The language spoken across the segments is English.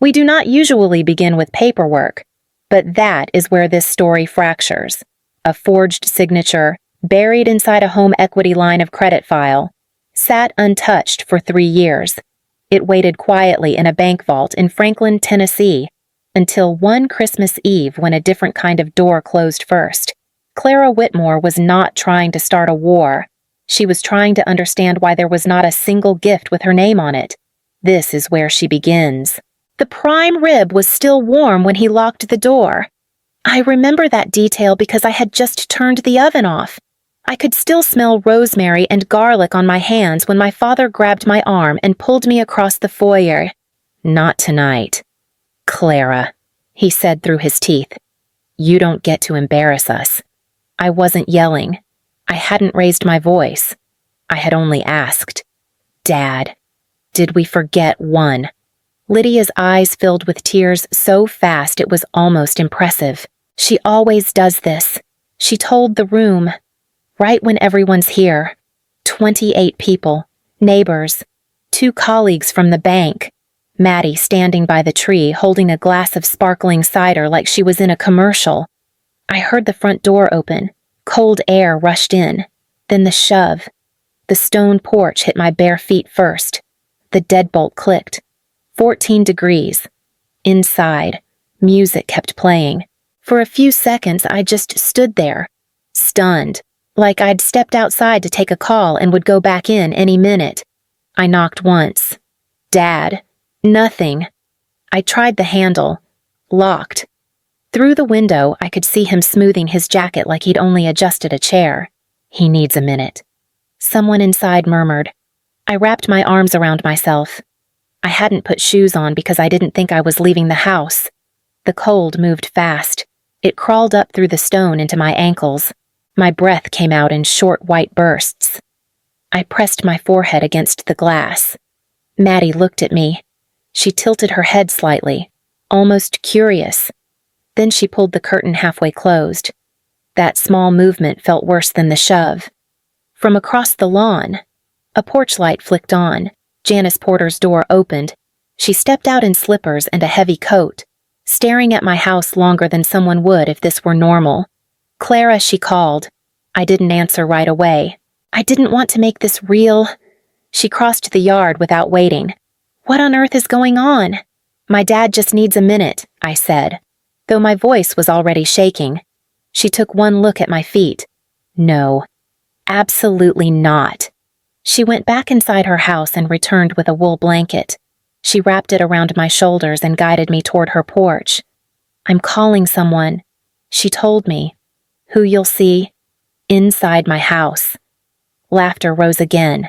We do not usually begin with paperwork, but that is where this story fractures. A forged signature, buried inside a home equity line of credit file, sat untouched for 3 years. It waited quietly in a bank vault in Franklin, Tennessee, until one Christmas Eve when a different kind of door closed first. Clara Whitmore was not trying to start a war. She was trying to understand why there was not a single gift with her name on it. This is where she begins. The prime rib was still warm when he locked the door. I remember that detail because I had just turned the oven off. I could still smell rosemary and garlic on my hands when my father grabbed my arm and pulled me across the foyer. Not tonight. Clara, he said through his teeth. You don't get to embarrass us. I wasn't yelling. I hadn't raised my voice. I had only asked. Dad, did we forget one? Lydia's eyes filled with tears so fast it was almost impressive. She always does this. She told the room, right when everyone's here. 28 people, neighbors, 2 colleagues from the bank. Maddie standing by the tree holding a glass of sparkling cider like she was in a commercial. I heard the front door open. Cold air rushed in. Then the shove. The stone porch hit my bare feet first. The deadbolt clicked. 14 degrees. Inside, music kept playing. For a few seconds, I just stood there, stunned, like I'd stepped outside to take a call and would go back in any minute. I knocked once. Dad. Nothing. I tried the handle. Locked. Through the window, I could see him smoothing his jacket like he'd only adjusted a chair. He needs a minute. Someone inside murmured. I wrapped my arms around myself. I hadn't put shoes on because I didn't think I was leaving the house. The cold moved fast. It crawled up through the stone into my ankles. My breath came out in short white bursts. I pressed my forehead against the glass. Maddie looked at me. She tilted her head slightly, almost curious. Then she pulled the curtain halfway closed. That small movement felt worse than the shove. From across the lawn, a porch light flicked on. Janice Porter's door opened. She stepped out in slippers and a heavy coat, staring at my house longer than someone would if this were normal. Clara, she called. I didn't answer right away. I didn't want to make this real. She crossed the yard without waiting. What on earth is going on? My dad just needs a minute, I said, though my voice was already shaking. She took one look at my feet. No, absolutely not. She went back inside her house and returned with a wool blanket. She wrapped it around my shoulders and guided me toward her porch. I'm calling someone, she told me. Who you'll see? Inside my house. Laughter rose again.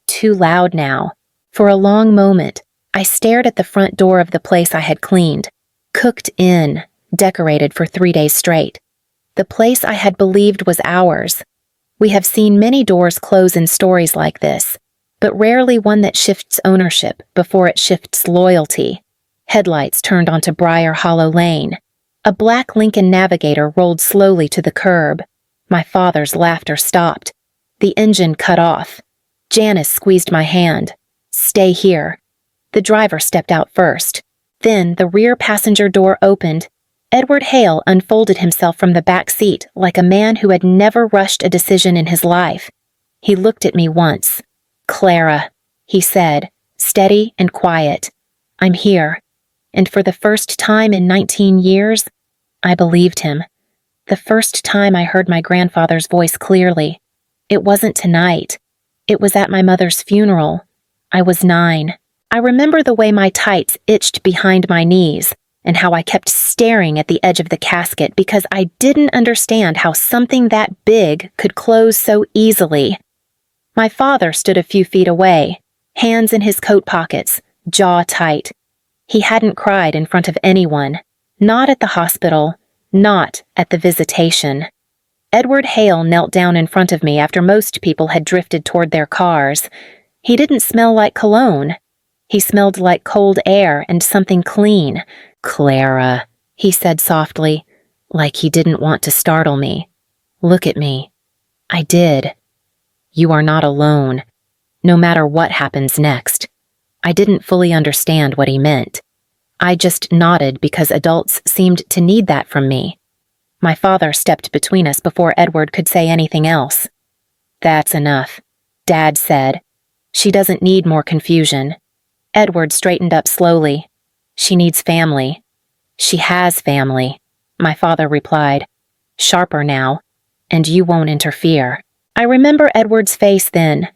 Too loud now. For a long moment, I stared at the front door of the place I had cleaned, cooked in, decorated for 3 days straight. The place I had believed was ours. We have seen many doors close in stories like this, but rarely one that shifts ownership before it shifts loyalty. Headlights turned onto Briar Hollow Lane. A black Lincoln Navigator rolled slowly to the curb. My father's laughter stopped. The engine cut off. Janice squeezed my hand. Stay here. The driver stepped out first. Then the rear passenger door opened. Edward Hale unfolded himself from the back seat like a man who had never rushed a decision in his life. He looked at me once. Clara, he said, steady and quiet. I'm here. And for the first time in 19 years, I believed him. The first time I heard my grandfather's voice clearly. It wasn't tonight. It was at my mother's funeral. I was 9. I remember the way my tights itched behind my knees, and how I kept staring at the edge of the casket because I didn't understand how something that big could close so easily. My father stood a few feet away, hands in his coat pockets, jaw tight. He hadn't cried in front of anyone, not at the hospital, not at the visitation. Edward Hale knelt down in front of me after most people had drifted toward their cars. He didn't smell like cologne. He smelled like cold air and something clean. Clara, he said softly, like he didn't want to startle me. Look at me. I did. You are not alone, no matter what happens next. I didn't fully understand what he meant. I just nodded because adults seemed to need that from me. My father stepped between us before Edward could say anything else. "That's enough," Dad said. "She doesn't need more confusion." Edward straightened up slowly. "She needs family." "She has family," my father replied, sharper now, "and you won't interfere." I remember Edward's face then.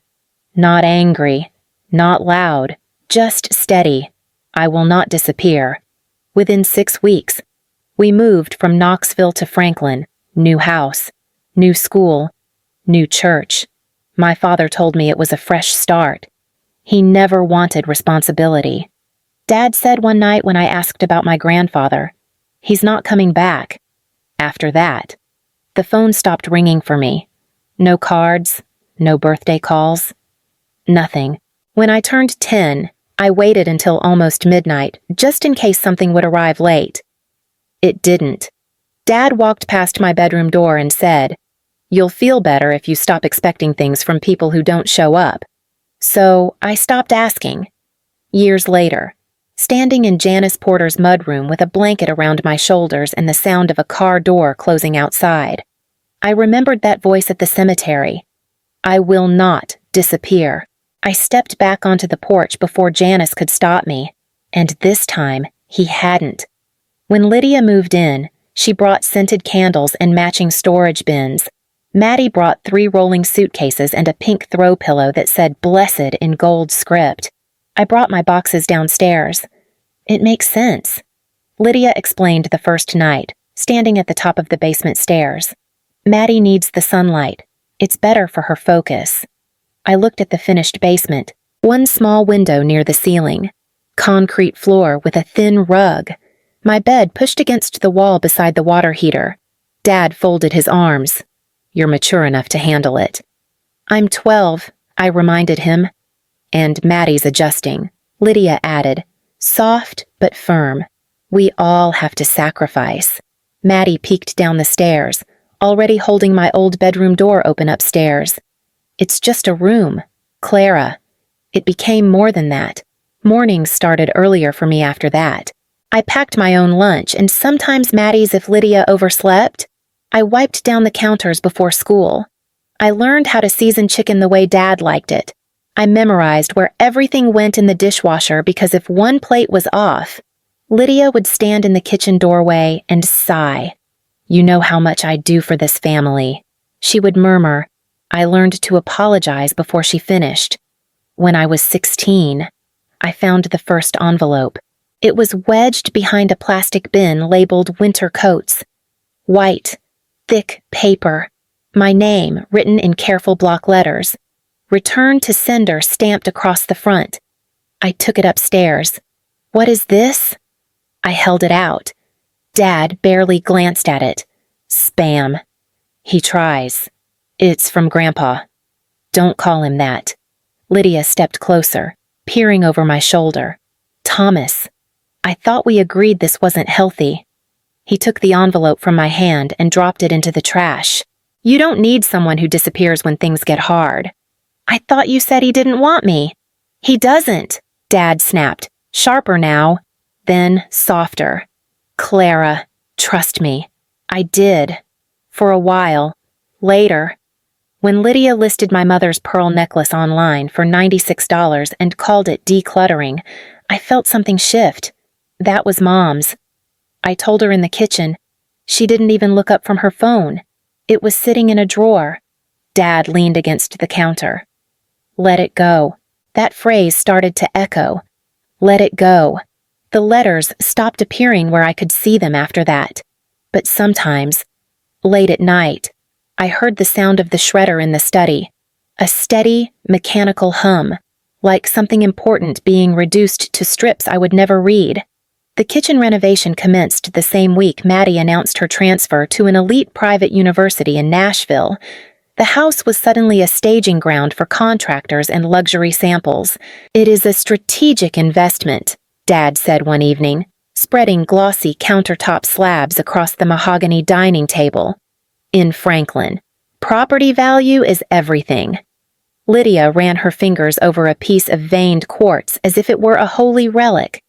Not angry, not loud, just steady. "I will not disappear." Within 6 weeks, we moved from Knoxville to Franklin, new house, new school, new church. My father told me it was a fresh start. He never wanted responsibility. Dad said one night when I asked about my grandfather, "He's not coming back." After that, the phone stopped ringing for me. No cards, no birthday calls, nothing. When I turned 10, I waited until almost midnight, just in case something would arrive late. It didn't. Dad walked past my bedroom door and said, "You'll feel better if you stop expecting things from people who don't show up." So I stopped asking. Years later, standing in Janice Porter's mudroom with a blanket around my shoulders and the sound of a car door closing outside, I remembered that voice at the cemetery. "I will not disappear." I stepped back onto the porch before Janice could stop me, and this time he hadn't. When Lydia moved in, she brought scented candles and matching storage bins. Maddie brought 3 rolling suitcases and a pink throw pillow that said "Blessed" in gold script. I brought my boxes downstairs. It makes sense. Lydia explained the first night, standing at the top of the basement stairs. "Maddie needs the sunlight. It's better for her focus." I looked at the finished basement, one small window near the ceiling, concrete floor with a thin rug, my bed pushed against the wall beside the water heater. Dad folded his arms. "You're mature enough to handle it." "I'm 12, I reminded him. "And Maddie's adjusting," Lydia added, soft but firm. "We all have to sacrifice." Maddie peeked down the stairs, already holding my old bedroom door open upstairs. "It's just a room, Clara." It became more than that. Mornings started earlier for me after that. I packed my own lunch and sometimes Maddie's if Lydia overslept. I wiped down the counters before school. I learned how to season chicken the way Dad liked it. I memorized where everything went in the dishwasher because if one plate was off, Lydia would stand in the kitchen doorway and sigh. "You know how much I do for this family." She would murmur. I learned to apologize before she finished. When I was 16, I found the first envelope. It was wedged behind a plastic bin labeled "Winter Coats." White, thick paper. My name written in careful block letters. "Return to sender" stamped across the front. I took it upstairs. "What is this?" I held it out. Dad barely glanced at it. "Spam." He tries. "It's from Grandpa." "Don't call him that." Lydia stepped closer, peering over my shoulder. "Thomas. I thought we agreed this wasn't healthy." He took the envelope from my hand and dropped it into the trash. "You don't need someone who disappears when things get hard." "I thought you said he didn't want me." "He doesn't," Dad snapped, sharper now, then softer. "Clara, trust me." I did. For a while. Later, when Lydia listed my mother's pearl necklace online for $96 and called it decluttering, I felt something shift. That was Mom's. I told her in the kitchen. She didn't even look up from her phone. It was sitting in a drawer. Dad leaned against the counter. "Let it go." That phrase started to echo. Let it go. The letters stopped appearing where I could see them after that. But sometimes, late at night, I heard the sound of the shredder in the study. A steady, mechanical hum, like something important being reduced to strips I would never read. The kitchen renovation commenced the same week Maddie announced her transfer to an elite private university in Nashville. The house was suddenly a staging ground for contractors and luxury samples. "It is a strategic investment," Dad said one evening, spreading glossy countertop slabs across the mahogany dining table. "In Franklin, property value is everything." Lydia ran her fingers over a piece of veined quartz as if it were a holy relic.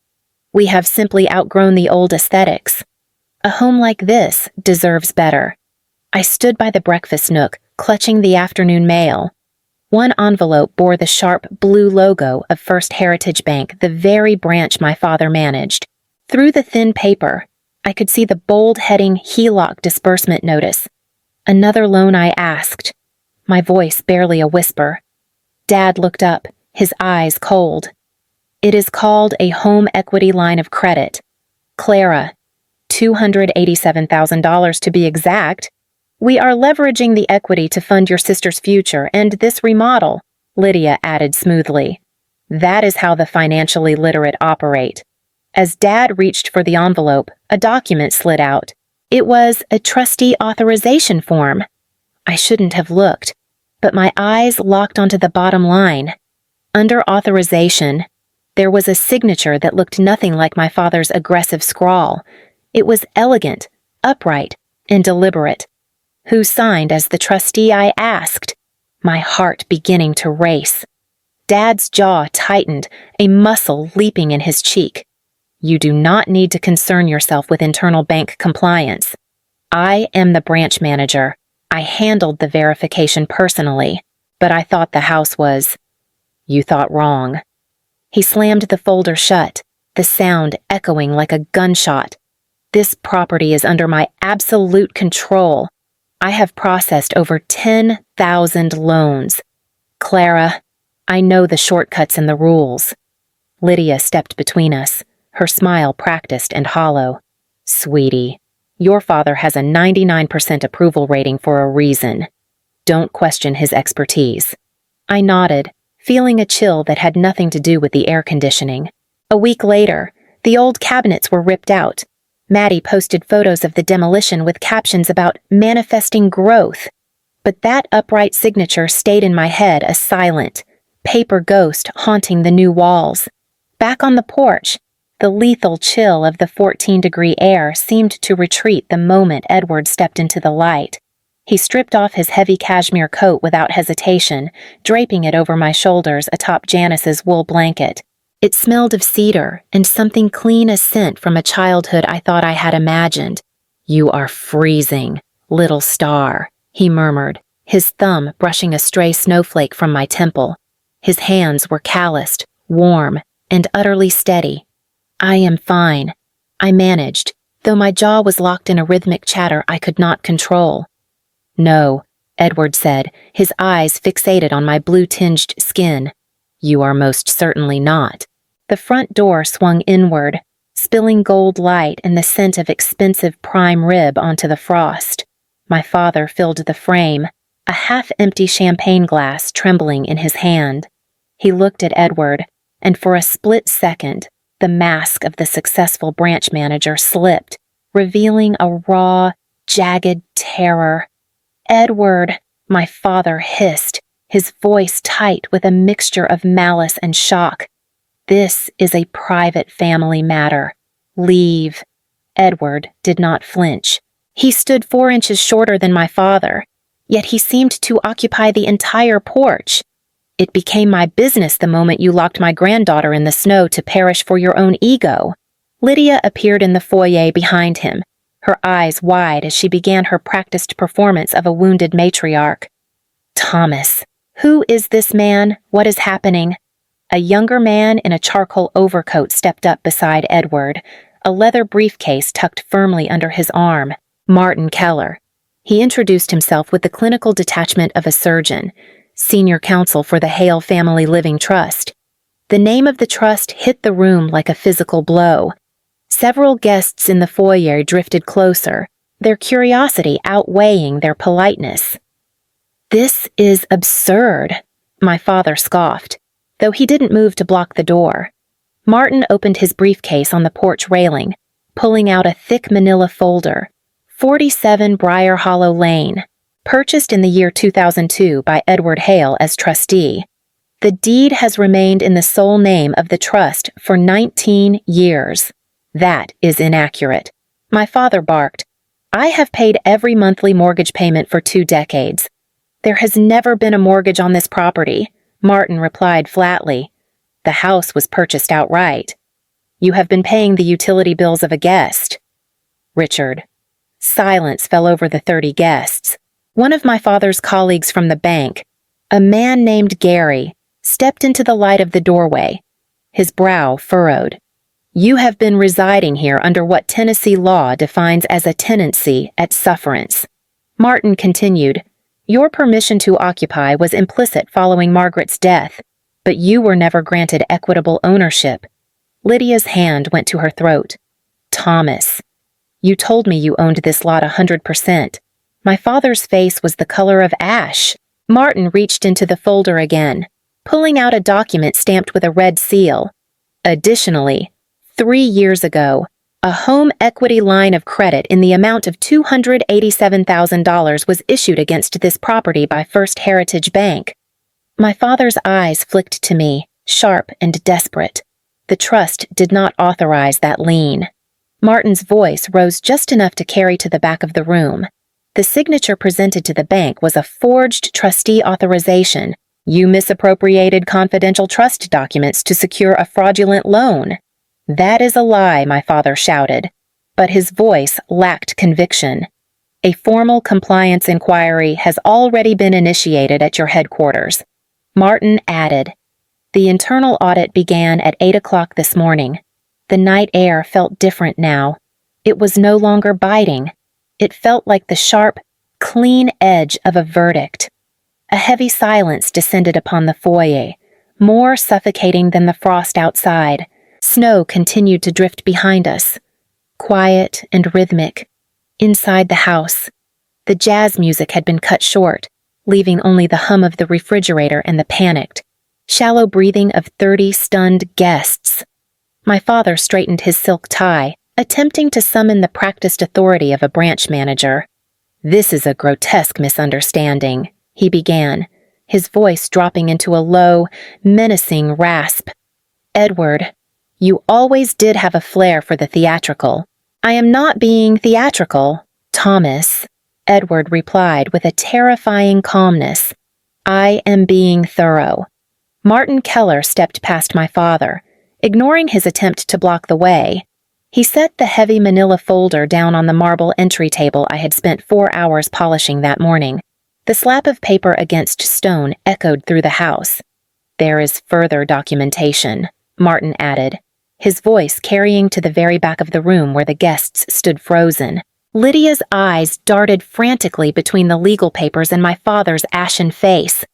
We have simply outgrown the old aesthetics. A home like this deserves better. I stood by the breakfast nook, clutching the afternoon mail. One envelope bore the sharp blue logo of First Heritage Bank, the very branch my father managed. Through the thin paper, I could see the bold heading HELOC disbursement notice. Another loan, I asked, my voice barely a whisper. Dad looked up, his eyes cold. It is called a home equity line of credit. Clara, $287,000 to be exact. We are leveraging the equity to fund your sister's future and this remodel, Lydia added smoothly. That is how the financially literate operate. As Dad reached for the envelope, a document slid out. It was a trustee authorization form. I shouldn't have looked, but my eyes locked onto the bottom line. Under authorization, there was a signature that looked nothing like my father's aggressive scrawl. It was elegant, upright, and deliberate. Who signed as the trustee, I asked, my heart beginning to race. Dad's jaw tightened, a muscle leaping in his cheek. You do not need to concern yourself with internal bank compliance. I am the branch manager. I handled the verification personally, but I thought the house was... You thought wrong. He slammed the folder shut, the sound echoing like a gunshot. This property is under my absolute control. I have processed over 10,000 loans. Clara, I know the shortcuts and the rules. Lydia stepped between us, her smile practiced and hollow. Sweetie, your father has a 99% approval rating for a reason. Don't question his expertise. I nodded, feeling a chill that had nothing to do with the air conditioning. A week later, the old cabinets were ripped out. Maddie posted photos of the demolition with captions about manifesting growth. But that upright signature stayed in my head, a silent, paper ghost haunting the new walls. Back on the porch, the lethal chill of the 14-degree air seemed to retreat the moment Edward stepped into the light. He stripped off his heavy cashmere coat without hesitation, draping it over my shoulders atop Janice's wool blanket. It smelled of cedar and something clean as scent from a childhood I thought I had imagined. You are freezing, little star, he murmured, his thumb brushing a stray snowflake from my temple. His hands were calloused, warm, and utterly steady. I am fine, I managed, though my jaw was locked in a rhythmic chatter I could not control. No, Edward said, his eyes fixated on my blue-tinged skin. You are most certainly not. The front door swung inward, spilling gold light and the scent of expensive prime rib onto the frost. My father filled the frame, a half-empty champagne glass trembling in his hand. He looked at Edward, and for a split second, the mask of the successful branch manager slipped, revealing a raw, jagged terror. Edward, my father hissed, his voice tight with a mixture of malice and shock. This is a private family matter. Leave. Edward did not flinch. He stood 4 inches shorter than my father, yet he seemed to occupy the entire porch. It became my business the moment you locked my granddaughter in the snow to perish for your own ego. Lydia appeared in the foyer behind him, her eyes wide as she began her practiced performance of a wounded matriarch. Thomas, who is this man? What is happening? A younger man in a charcoal overcoat stepped up beside Edward, a leather briefcase tucked firmly under his arm. Martin Keller. He introduced himself with the clinical detachment of a surgeon, senior counsel for the Hale Family Living Trust. The name of the trust hit the room like a physical blow. Several guests in the foyer drifted closer, their curiosity outweighing their politeness. This is absurd, my father scoffed, though he didn't move to block the door. Martin opened his briefcase on the porch railing, pulling out a thick manila folder. 47 Briar Hollow Lane, purchased in the year 2002 by Edward Hale as trustee. The deed has remained in the sole name of the trust for 19 years. That is inaccurate. My father barked. I have paid every monthly mortgage payment for 2 decades. There has never been a mortgage on this property, Martin replied flatly. The house was purchased outright. You have been paying the utility bills of a guest. Richard. Silence fell over the 30 guests. One of my father's colleagues from the bank, a man named Gary, stepped into the light of the doorway, his brow furrowed. You have been residing here under what Tennessee law defines as a tenancy at sufferance. Martin continued, Your permission to occupy was implicit following Margaret's death, but you were never granted equitable ownership. Lydia's hand went to her throat. Thomas. You told me you owned this lot 100%. My father's face was the color of ash. Martin reached into the folder again, pulling out a document stamped with a red seal. Additionally, 3 years ago, a home equity line of credit in the amount of $287,000 was issued against this property by First Heritage Bank. My father's eyes flicked to me, sharp and desperate. The trust did not authorize that lien. Martin's voice rose just enough to carry to the back of the room. The signature presented to the bank was a forged trustee authorization. You misappropriated confidential trust documents to secure a fraudulent loan. That is a lie, my father shouted, but his voice lacked conviction. A formal compliance inquiry has already been initiated at your headquarters. Martin added, The internal audit began at 8 o'clock this morning. The night air felt different now. It was no longer biting. It felt like the sharp, clean edge of a verdict. A heavy silence descended upon the foyer, more suffocating than the frost outside. Snow continued to drift behind us, quiet and rhythmic. Inside the house, the jazz music had been cut short, leaving only the hum of the refrigerator and the panicked, shallow breathing of 30 stunned guests. My father straightened his silk tie, attempting to summon the practiced authority of a branch manager. This is a grotesque misunderstanding, he began, his voice dropping into a low, menacing rasp. Edward, you always did have a flair for the theatrical. I am not being theatrical, Thomas, Edward replied with a terrifying calmness. I am being thorough. Martin Keller stepped past my father, ignoring his attempt to block the way. He set the heavy manila folder down on the marble entry table I had spent 4 hours polishing that morning. The slap of paper against stone echoed through the house. There is further documentation, Martin added, his voice carrying to the very back of the room where the guests stood frozen. Lydia's eyes darted frantically between the legal papers and my father's ashen face.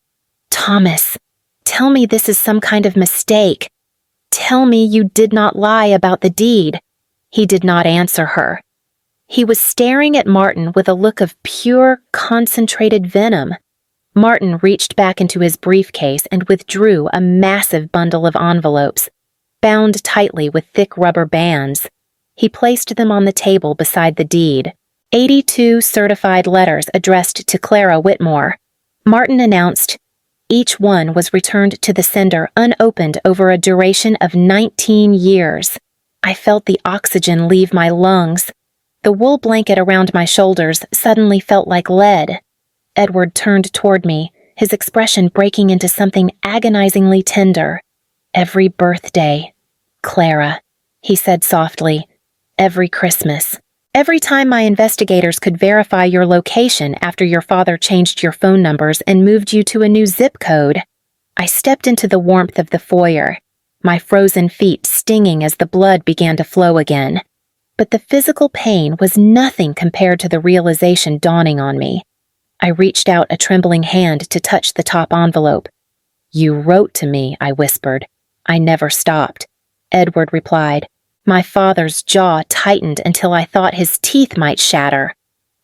Thomas, tell me this is some kind of mistake. Tell me you did not lie about the deed. He did not answer her. He was staring at Martin with a look of pure, concentrated venom. Martin reached back into his briefcase and withdrew a massive bundle of envelopes, bound tightly with thick rubber bands. He placed them on the table beside the deed. 82 certified letters addressed to Clara Whitmore. Martin announced, each one was returned to the sender unopened over a duration of 19 years. I felt the oxygen leave my lungs. The wool blanket around my shoulders suddenly felt like lead. Edward turned toward me, his expression breaking into something agonizingly tender. Every birthday, Clara, he said softly. Every Christmas. Every time my investigators could verify your location after your father changed your phone numbers and moved you to a new zip code. I stepped into the warmth of the foyer, my frozen feet stinging as the blood began to flow again. But the physical pain was nothing compared to the realization dawning on me. I reached out a trembling hand to touch the top envelope. You wrote to me, I whispered. I never stopped. Edward replied. My father's jaw tightened until I thought his teeth might shatter.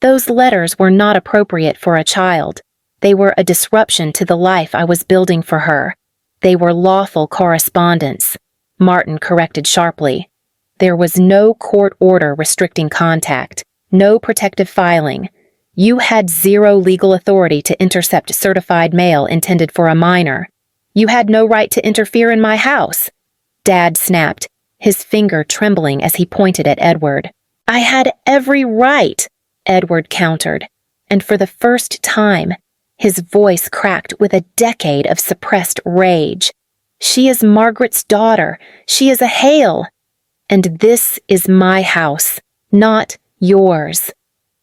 Those letters were not appropriate for a child. They were a disruption to the life I was building for her. They were lawful correspondence. Martin corrected sharply. There was no court order restricting contact, no protective filing. You had zero legal authority to intercept certified mail intended for a minor. You had no right to interfere in my house. Dad snapped, his finger trembling as he pointed at Edward. I had every right, Edward countered, and for the first time, his voice cracked with a decade of suppressed rage. She is Margaret's daughter. She is a Hale. And this is my house, not yours.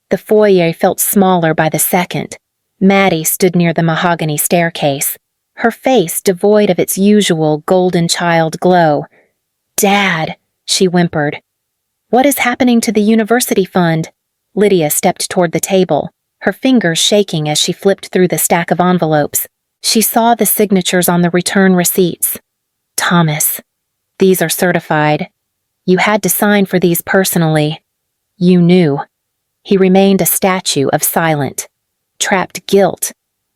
The foyer felt smaller by the second. Maddie stood near the mahogany staircase, her face devoid of its usual golden child glow. "Dad," she whimpered. "What is happening to the university fund?" Lydia stepped toward the table, her fingers shaking as she flipped through the stack of envelopes. She saw the signatures on the return receipts. "Thomas, these are certified. You had to sign for these personally. You knew." He remained a statue of silent, trapped guilt,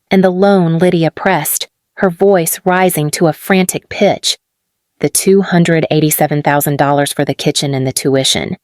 and the loan Lydia pressed, her voice rising to a frantic pitch. The $287,000 for the kitchen and the tuition.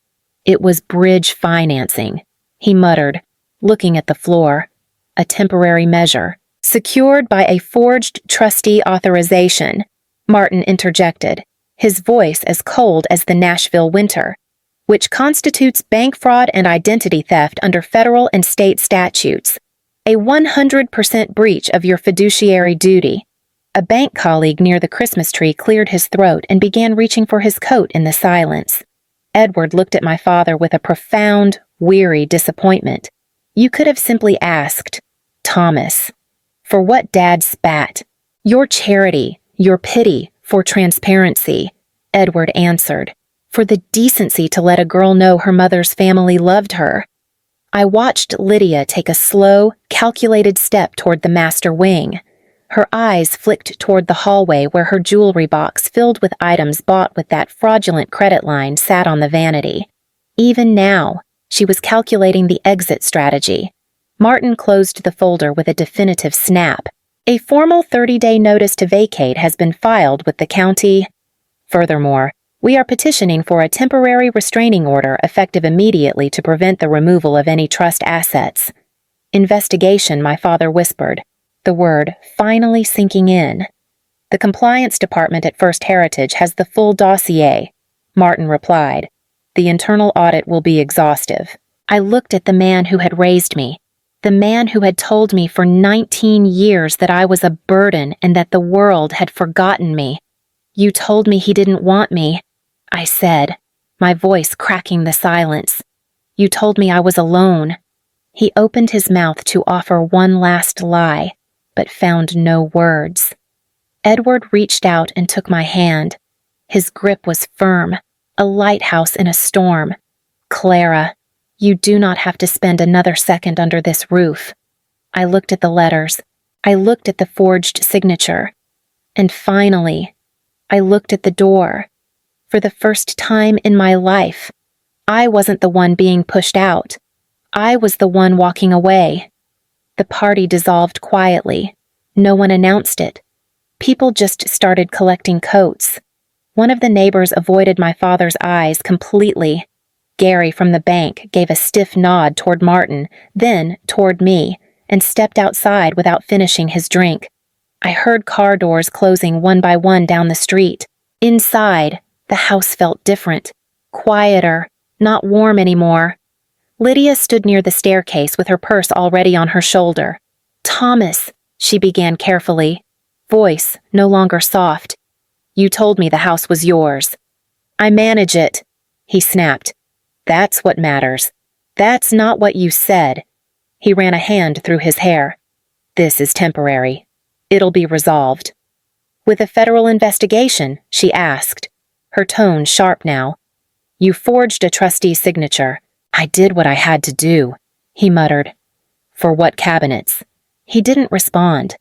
It was bridge financing, he muttered, looking at the floor. A temporary measure, secured by a forged trustee authorization, Martin interjected, his voice as cold as the Nashville winter, which constitutes bank fraud and identity theft under federal and state statutes. A 100% breach of your fiduciary duty. A bank colleague near the Christmas tree cleared his throat and began reaching for his coat in the silence. Edward looked at my father with a profound, weary disappointment. You could have simply asked, "Thomas, for what Dad spat? Your charity, your pity, for transparency," Edward answered, "for the decency to let a girl know her mother's family loved her." I watched Lydia take a slow, calculated step toward the master wing. Her eyes flicked toward the hallway where her jewelry box filled with items bought with that fraudulent credit line sat on the vanity. Even now, she was calculating the exit strategy. Martin closed the folder with a definitive snap. "A formal 30-day notice to vacate has been filed with the county. Furthermore, we are petitioning for a temporary restraining order effective immediately to prevent the removal of any trust assets." "Investigation," my father whispered, the word finally sinking in. "The compliance department at First Heritage has the full dossier," Martin replied. "The internal audit will be exhaustive." I looked at the man who had raised me, the man who had told me for 19 years that I was a burden and that the world had forgotten me. "You told me he didn't want me," I said, my voice cracking the silence. "You told me I was alone." He opened his mouth to offer one last lie, but found no words. Edward reached out and took my hand. His grip was firm, a lighthouse in a storm. "Clara, you do not have to spend another second under this roof." I looked at the letters. I looked at the forged signature. And finally, I looked at the door. For the first time in my life, I wasn't the one being pushed out. I was the one walking away. The party dissolved quietly. No one announced it. People just started collecting coats. One of the neighbors avoided my father's eyes completely. Gary from the bank gave a stiff nod toward Martin, then toward me, and stepped outside without finishing his drink. I heard car doors closing one by one down the street. Inside, the house felt different, quieter, not warm anymore. Lydia stood near the staircase with her purse already on her shoulder. "Thomas," she began carefully, voice no longer soft. "You told me the house was yours." "I manage it," he snapped. "That's what matters. That's not what you said." He ran a hand through his hair. "This is temporary. It'll be resolved." "With a federal investigation?" she asked, her tone sharp now. "You forged a trustee's signature. I did what I had to do," he muttered. "For what cabinets?" He didn't respond.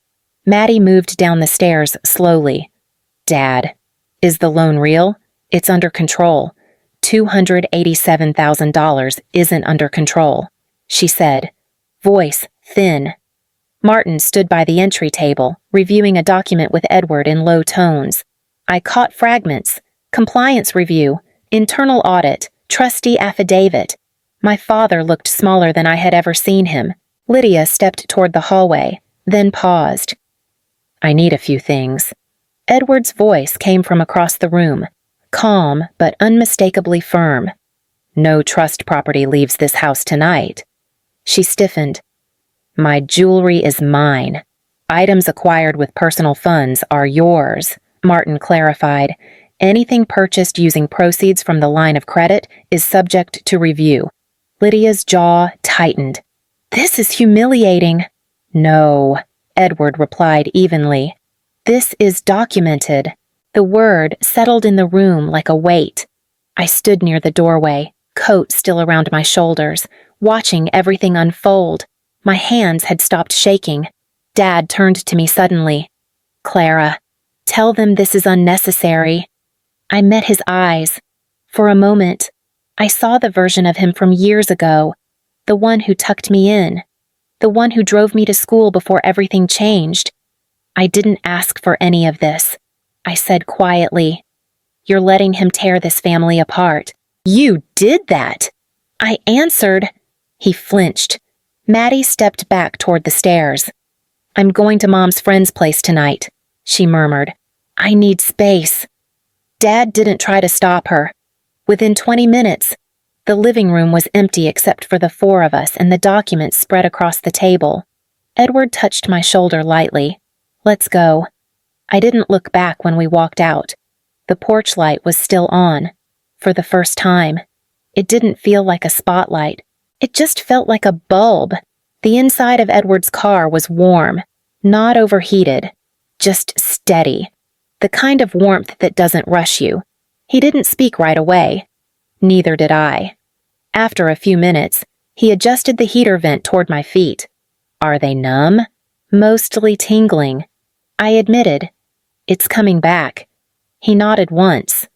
Maddie moved down the stairs slowly. "Dad, is the loan real? It's under control. $287,000 isn't under control," she said, voice thin. Martin stood by the entry table, reviewing a document with Edward in low tones. I caught fragments: compliance review, internal audit, trustee affidavit. My father looked smaller than I had ever seen him. Lydia stepped toward the hallway, then paused. "I need a few things." Edward's voice came from across the room, calm but unmistakably firm. "No trust property leaves this house tonight." She stiffened. "My jewelry is mine. Items acquired with personal funds are yours," Martin clarified, Anything purchased using proceeds from the line of credit is subject to review. Lydia's jaw tightened. This is humiliating. No, Edward replied evenly. This is documented. The word settled in the room like a weight. I stood near the doorway, coat still around my shoulders, watching everything unfold. My hands had stopped shaking. Dad turned to me suddenly. Clara, tell them this is unnecessary. I met his eyes. For a moment, I saw the version of him from years ago, the one who tucked me in, the one who drove me to school before everything changed. I didn't ask for any of this. I said quietly, "You're letting him tear this family apart." "You did that!" I answered. He flinched. Maddie stepped back toward the stairs. "I'm going to Mom's friend's place tonight," she murmured. "I need space." Dad didn't try to stop her. Within 20 minutes, the living room was empty except for the four of us and the documents spread across the table. Edward touched my shoulder lightly. "Let's go." I didn't look back when we walked out. The porch light was still on. For the first time. It didn't feel like a spotlight. It just felt like a bulb. The inside of Edward's car was warm, not overheated, just steady. The kind of warmth that doesn't rush you. He didn't speak right away. Neither did I. After a few minutes, he adjusted the heater vent toward my feet. "Are they numb?" "Mostly tingling." I admitted. "It's coming back." He nodded once.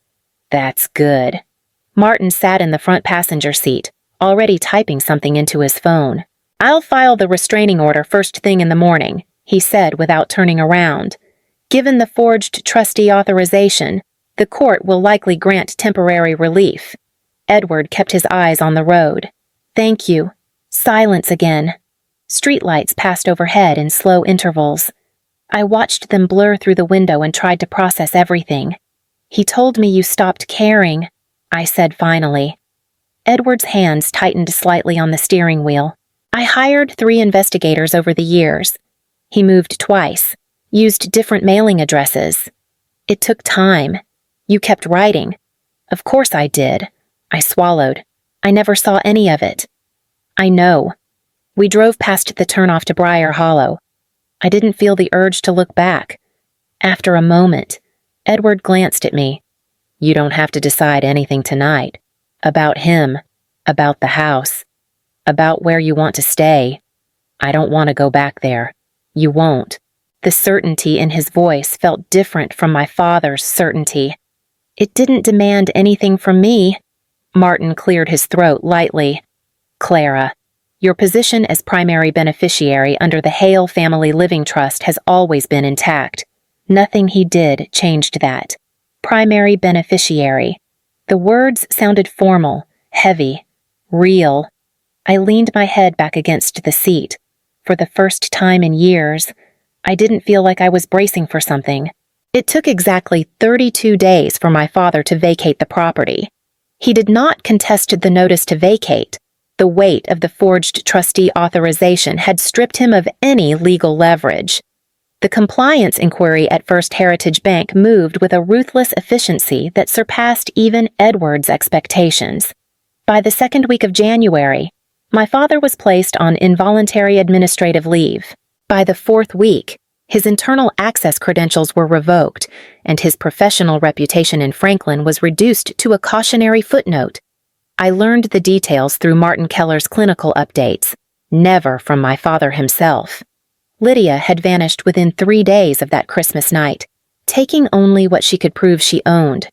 "That's good." Martin sat in the front passenger seat, already typing something into his phone. "I'll file the restraining order first thing in the morning," he said without turning around. "Given the forged trustee authorization, the court will likely grant temporary relief." Edward kept his eyes on the road. "Thank you." Silence again. Streetlights passed overhead in slow intervals. I watched them blur through the window and tried to process everything. "He told me you stopped caring," I said finally. Edward's hands tightened slightly on the steering wheel. "I hired 3 investigators over the years. He moved twice, used different mailing addresses. It took time. You kept writing." "Of course I did." I swallowed. "I never saw any of it." "I know." We drove past the turnoff to Briar Hollow. I didn't feel the urge to look back. After a moment, Edward glanced at me. "You don't have to decide anything tonight. About him, about the house, about where you want to stay. I don't want to go back there. You won't." The certainty in his voice felt different from my father's certainty. "It didn't demand anything from me." Martin cleared his throat lightly. "Clara, your position as primary beneficiary under the Hale Family Living Trust has always been intact. Nothing he did changed that. Primary beneficiary." The words sounded formal, heavy, real. I leaned my head back against the seat. For the first time in years, I didn't feel like I was bracing for something. It took exactly 32 days for my father to vacate the property. He did not contest the notice to vacate. The weight of the forged trustee authorization had stripped him of any legal leverage. The compliance inquiry at First Heritage Bank moved with a ruthless efficiency that surpassed even Edward's expectations. By the second week of January, my father was placed on involuntary administrative leave. By the 4th week, his internal access credentials were revoked, and his professional reputation in Franklin was reduced to a cautionary footnote. I learned the details through Martin Keller's clinical updates, never from my father himself. Lydia had vanished within 3 days of that Christmas night, taking only what she could prove she owned.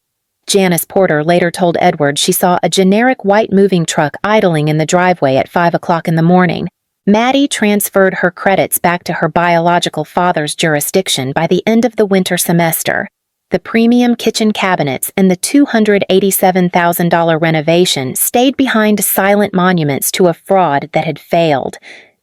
Janice Porter later told Edward she saw a generic white moving truck idling in the driveway at 5 o'clock in the morning. Maddie transferred her credits back to her biological father's jurisdiction by the end of the winter semester. The premium kitchen cabinets and the $287,000 renovation stayed behind silent monuments to a fraud that had failed.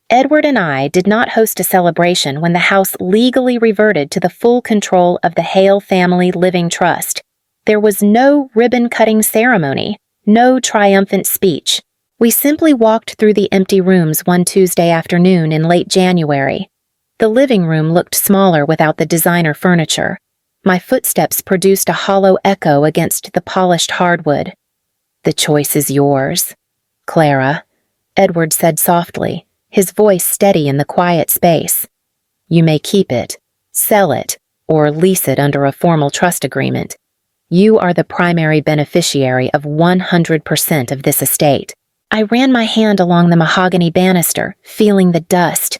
Edward and I did not host a celebration when the house legally reverted to the full control of the Hale Family Living Trust. There was no ribbon-cutting ceremony, no triumphant speech. We simply walked through the empty rooms one Tuesday afternoon in late January. The living room looked smaller without the designer furniture. My footsteps produced a hollow echo against the polished hardwood. "The choice is yours, Clara," Edward said softly, his voice steady in the quiet space. "You may keep it, sell it, or lease it under a formal trust agreement. You are the primary beneficiary of 100% of this estate." I ran my hand along the mahogany banister, feeling the dust.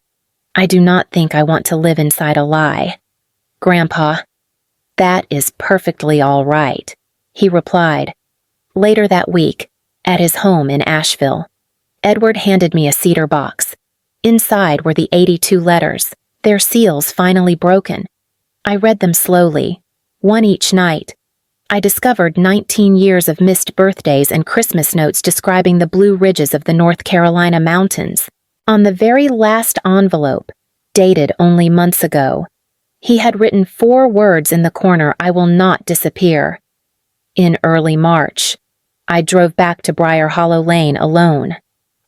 "I do not think I want to live inside a lie." "Grandpa." "That is perfectly all right," he replied. Later that week, at his home in Asheville, Edward handed me a cedar box. Inside were the 82 letters, their seals finally broken. I read them slowly, one each night. I discovered 19 years of missed birthdays and Christmas notes describing the Blue Ridges of the North Carolina mountains. On the very last envelope, dated only months ago, he had written 4 words in the corner: "I will not disappear." In early March, I drove back to Briar Hollow Lane alone.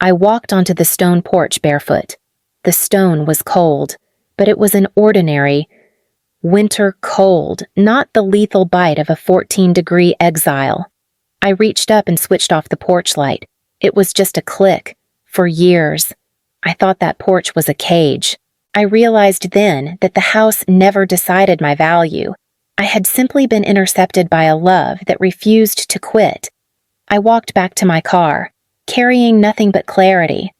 I walked onto the stone porch barefoot. The stone was cold, but it was an ordinary, winter cold, not the lethal bite of a 14-degree exile. I reached up and switched off the porch light. It was just a click. For years, I thought that porch was a cage. I realized then that the house never decided my value. I had simply been intercepted by a love that refused to quit. I walked back to my car, carrying nothing but clarity.